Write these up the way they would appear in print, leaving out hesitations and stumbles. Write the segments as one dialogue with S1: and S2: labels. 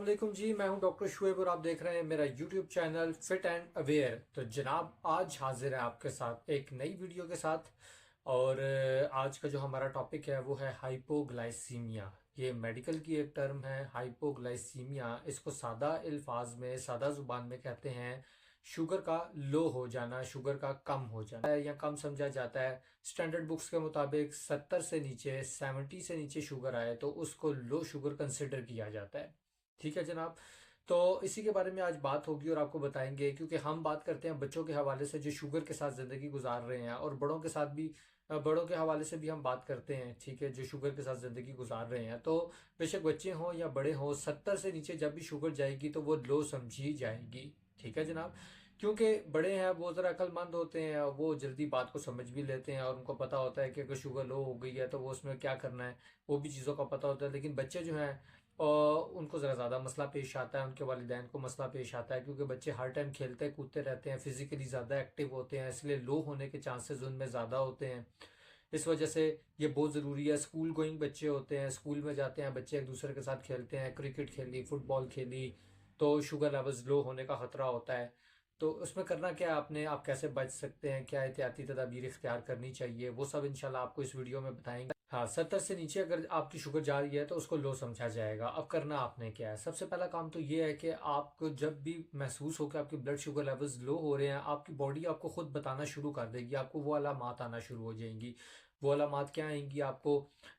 S1: वालेकुम जी, मैं हूं डॉक्टर शुएब और आप देख रहे हैं मेरा YouTube channel fit and aware. तो जनाब आज हाजिर है आपके साथ एक नई वीडियो के साथ। और आज का जो हमारा टॉपिक है वो है हाइपोग्लाइसीमिया। ये मेडिकल की एक टर्म है हाइपोग्लाइसीमिया। इसको सादा अल्फाज में सादा जुबान में कहते हैं शुगर का लो हो जाना, शुगर का कम हो जाना है या कम समझा जाता है। स्टैंडर्ड बुक्स के मुताबिक 70 से नीचे 70 से नीचे शुगर आए तो उसको लो शुगर कंसिडर किया जाता है। ठीक है जनाब। तो इसी के बारे में आज बात होगी और आपको बताएंगे, क्योंकि हम बात करते हैं बच्चों के हवाले से जो शुगर के साथ ज़िंदगी गुजार रहे हैं, और बड़ों के साथ भी बड़ों के हवाले से भी हम बात करते हैं, ठीक है, जो शुगर के साथ ज़िंदगी गुजार रहे हैं। तो बेशक बच्चे हों या बड़े हों, 70 से नीचे जब भी शुगर जाएगी तो वो लो समझी जाएगी। ठीक है जनाब। क्योंकि बड़े हैं वो ज़रा अक्लमंद होते हैं, वो जल्दी बात को समझ भी लेते हैं और उनको पता होता है कि अगर शुगर लो हो गई है तो वो उसमें क्या करना है, वो भी चीज़ों का पता होता है। लेकिन बच्चे जो हैं और उनको ज़रा ज़्यादा मसला पेश आता है, उनके वालिदैन को मसला पेश आता है, क्योंकि बच्चे हर टाइम खेलते कूदते रहते हैं, फिजिकली ज़्यादा एक्टिव होते हैं, इसलिए लो होने के चांसेस उनमें ज़्यादा होते हैं। इस वजह से ये बहुत ज़रूरी है। स्कूल गोइंग बच्चे होते हैं, स्कूल में जाते हैं बच्चे, एक दूसरे के साथ खेलते हैं, क्रिकेट खेली, फुटबॉल खेली, तो शुगर लेवल्स लो होने का ख़तरा होता है। तो उसमें करना क्या है आपने, आप कैसे बच सकते हैं, क्या एहतियाती तदाबीर इख्तियार करनी चाहिए, वो सब इंशाल्लाह आपको इस वीडियो में बताएंगे। हाँ, 70 से नीचे अगर आपकी शुगर जा रही है तो उसको लो समझा जाएगा। अब करना आपने क्या है, सबसे पहला काम तो ये है कि आपको जब भी महसूस हो कि आपके ब्लड शुगर लेवल्स लो हो रहे हैं, आपकी बॉडी आपको खुद बताना शुरू कर देगी, आपको वो अलामात आना शुरू हो जाएंगी। वो अलामात क्या आएंगी आपको,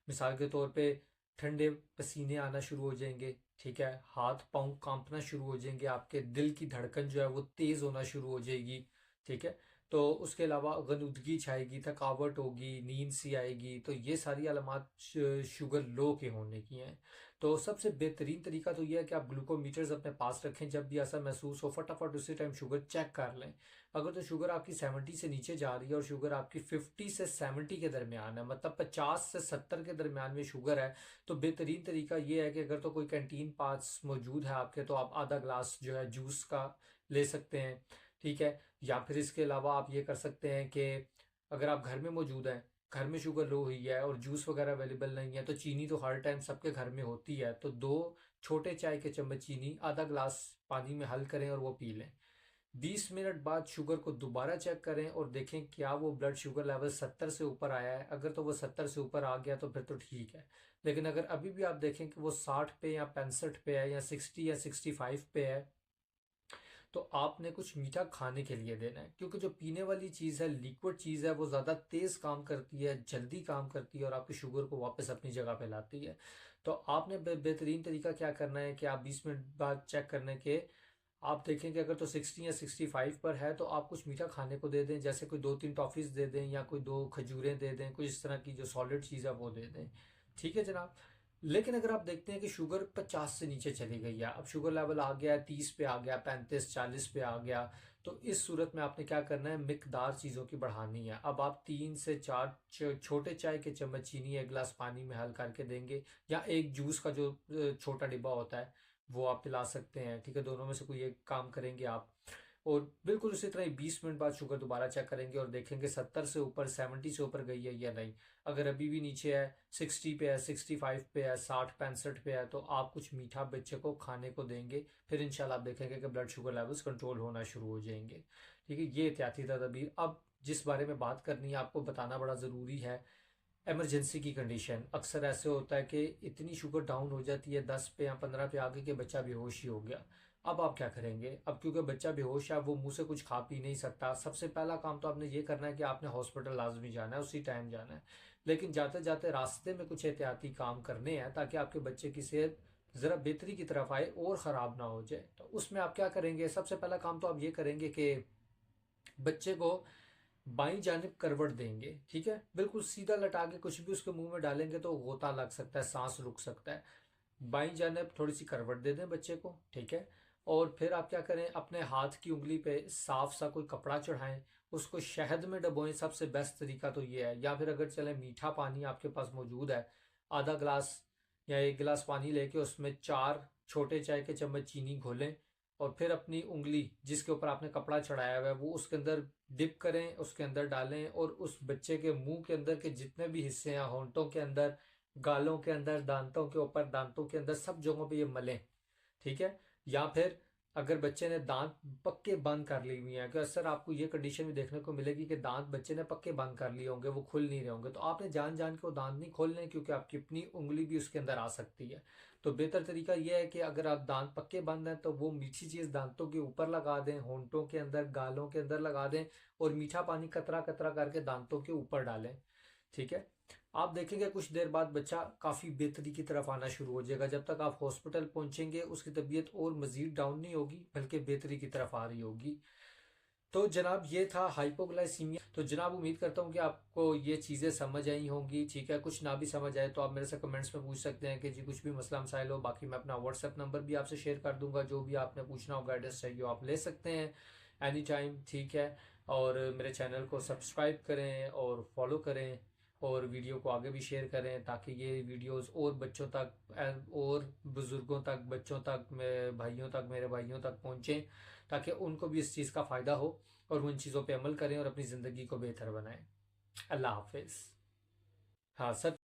S1: मिसाल के तौर पे ठंडे पसीने आना शुरू हो जाएंगे, ठीक है, हाथ पाँव कांपना शुरू हो जाएंगे, आपके दिल की धड़कन जो है वो तेज़ होना शुरू हो जाएगी। ठीक है। तो उसके अलावा गनुदगी छाएगी, थकावट होगी, नींद सी आएगी। तो ये सारी अलामात शुगर लो के होने की हैं। तो सबसे बेहतरीन तरीका तो यह है कि आप ग्लूकोमीटर्स अपने पास रखें, जब भी ऐसा महसूस हो फटाफट उसी टाइम शुगर चेक कर लें। अगर तो शुगर आपकी 70 से नीचे जा रही है और शुगर आपकी 50 से 70 के दरमियान है, मतलब 50 से 70 के दरमियान में शुगर है, तो बेहतरीन तरीका ये है कि अगर तो कोई कैंटीन पास मौजूद है आपके, तो आप आधा ग्लास जो है जूस का ले सकते हैं। ठीक है। या फिर इसके अलावा आप ये कर सकते हैं कि अगर आप घर में मौजूद हैं, घर में शुगर लो हुई है और जूस वगैरह अवेलेबल नहीं है, तो चीनी तो हर टाइम सबके घर में होती है, तो 2 छोटे चाय के चम्मच चीनी आधा ग्लास पानी में हल करें और वो पी लें। 20 मिनट बाद शुगर को दोबारा चेक करें और देखें क्या वो ब्लड शुगर लेवल 70 से ऊपर आया है। अगर तो वो 70 से ऊपर आ गया तो फिर तो ठीक है। लेकिन अगर अभी भी आप देखें कि वो 60 पे या 65 पे है या 60 या 65 पे है, तो आपने कुछ मीठा खाने के लिए देना है, क्योंकि जो पीने वाली चीज़ है, लिक्विड चीज़ है, वो ज़्यादा तेज़ काम करती है, जल्दी काम करती है और आपकी शुगर को वापस अपनी जगह पे लाती है। तो आपने बेहतरीन तरीका क्या करना है कि आप 20 मिनट बाद चेक करने के आप देखें कि अगर तो 60 या 65 पर है तो आप कुछ मीठा खाने को दे दें, जैसे कोई 2-3 टॉफ़ीज़ दे दें या कोई 2 खजूरें दे दें, कुछ इस तरह की जो सॉलिड चीज़ है वो दे दें। ठीक है जनाब। लेकिन अगर आप देखते हैं कि शुगर 50 से नीचे चली गई है, अब शुगर लेवल आ गया है 30 पे, आ गया 35-40 पे आ गया, तो इस सूरत में आपने क्या करना है, मिकदार चीज़ों की बढ़ानी है। अब आप 3 से 4 छोटे चाय के चम्मच चीनी एक गिलास पानी में हल करके देंगे, या एक जूस का जो छोटा डिब्बा होता है वो आप पिला सकते हैं। ठीक है, दोनों में से कोई एक काम करेंगे आप। और बिल्कुल उसी तरह ही 20 मिनट बाद शुगर दोबारा चेक करेंगे और देखेंगे 70 से ऊपर 70 से ऊपर गई है या नहीं। अगर अभी भी नीचे है, 60 पे है, 65 पे है, 60-65 पे है, तो आप कुछ मीठा बच्चे को खाने को देंगे। फिर इंशाल्लाह आप देखेंगे कि ब्लड शुगर लेवल्स कंट्रोल होना शुरू हो जाएंगे। ठीक है, ये एहतियाती तदबीर। अब जिस बारे में बात करनी है आपको बताना बड़ा ज़रूरी है, इमरजेंसी की कंडीशन। अक्सर ऐसे होता है कि इतनी शुगर डाउन हो जाती है 10 पे या 15 पे आगे के बच्चा बेहोश ही हो गया। अब आप क्या करेंगे, अब क्योंकि बच्चा बेहोश है, वो मुंह से कुछ खा पी नहीं सकता, सबसे पहला काम तो आपने ये करना है कि आपने हॉस्पिटल लाजमी जाना है, उसी टाइम जाना है। लेकिन जाते जाते रास्ते में कुछ एहतियाती काम करने हैं ताकि आपके बच्चे की सेहत ज़रा बेहतरी की तरफ आए और ख़राब ना हो जाए। तो उसमें आप क्या करेंगे, सबसे पहला काम तो आप ये करेंगे कि बच्चे को बाईं जानिब करवट देंगे। ठीक है, बिल्कुल सीधा लटा के कुछ भी उसके मुंह में डालेंगे तो गोता लग सकता है, सांस रुक सकता है। बाईं जानिब थोड़ी सी करवट दे दें बच्चे को। ठीक है। और फिर आप क्या करें, अपने हाथ की उंगली पे साफ सा कोई कपड़ा चढ़ाएं, उसको शहद में डुबोएं। सबसे बेस्ट तरीका तो ये है। या फिर अगर चले मीठा पानी आपके पास मौजूद है, आधा गिलास या एक गिलास पानी लेके उसमें 4 छोटे चाय के चम्मच चीनी घोलें और फिर अपनी उंगली जिसके ऊपर आपने कपड़ा चढ़ाया हुआ है वो उसके अंदर डिप करें, उसके अंदर डालें और उस बच्चे के मुंह के अंदर के जितने भी हिस्से हैं, होंठों के अंदर, गालों के अंदर, दांतों के ऊपर, दांतों के अंदर, सब जगहों पे ये मलें। ठीक है। या फिर अगर बच्चे ने दांत पक्के बंद कर लिए हुए हैं, कि अक्सर आपको ये कंडीशन भी देखने को मिलेगी कि दांत बच्चे ने पक्के बंद कर लिए होंगे, वो खुल नहीं रहे होंगे, तो आपने जान जान के वो दांत नहीं खोलने, क्योंकि आपकी अपनी उंगली भी उसके अंदर आ सकती है। तो बेहतर तरीका यह है कि अगर आप दांत पक्के बंद हैं तो वो मीठी चीज दांतों के ऊपर लगा दें, होंठों के अंदर, गालों के अंदर लगा दें, और मीठा पानी कतरा कतरा करके दांतों के ऊपर डालें। ठीक है। आप देखेंगे कुछ देर बाद बच्चा काफी बेहतरी की तरफ आना शुरू हो जाएगा। जब तक आप हॉस्पिटल पहुंचेंगे उसकी तबीयत और मजीद डाउन नहीं होगी, बल्कि बेहतरी की तरफ आ रही होगी। तो जनाब ये था हाइपोग्लाइसीमिया। तो जनाब उम्मीद करता हूँ कि आपको ये चीज़ें समझ आई होंगी। ठीक है, कुछ ना भी समझ आए तो आप मेरे से कमेंट्स में पूछ सकते हैं कि जी कुछ भी मसला मसाइल हो। बाकी मैं अपना व्हाट्सएप नंबर भी आपसे शेयर कर दूंगा, जो भी आपने पूछना हो, गाइडेंस चाहिए हो, आप ले सकते हैं एनी टाइम। ठीक है। और मेरे चैनल को सब्सक्राइब करें और फॉलो करें, और वीडियो को आगे भी शेयर करें, ताकि ये वीडियोस और बच्चों तक और बुज़ुर्गों तक, बच्चों तक, भाइयों तक, मेरे भाइयों तक पहुँचें, ताकि उनको भी इस चीज़ का फ़ायदा हो और वो इन चीज़ों पे अमल करें और अपनी ज़िंदगी को बेहतर बनाएं। अल्लाह हाफिज़। हाँ सर।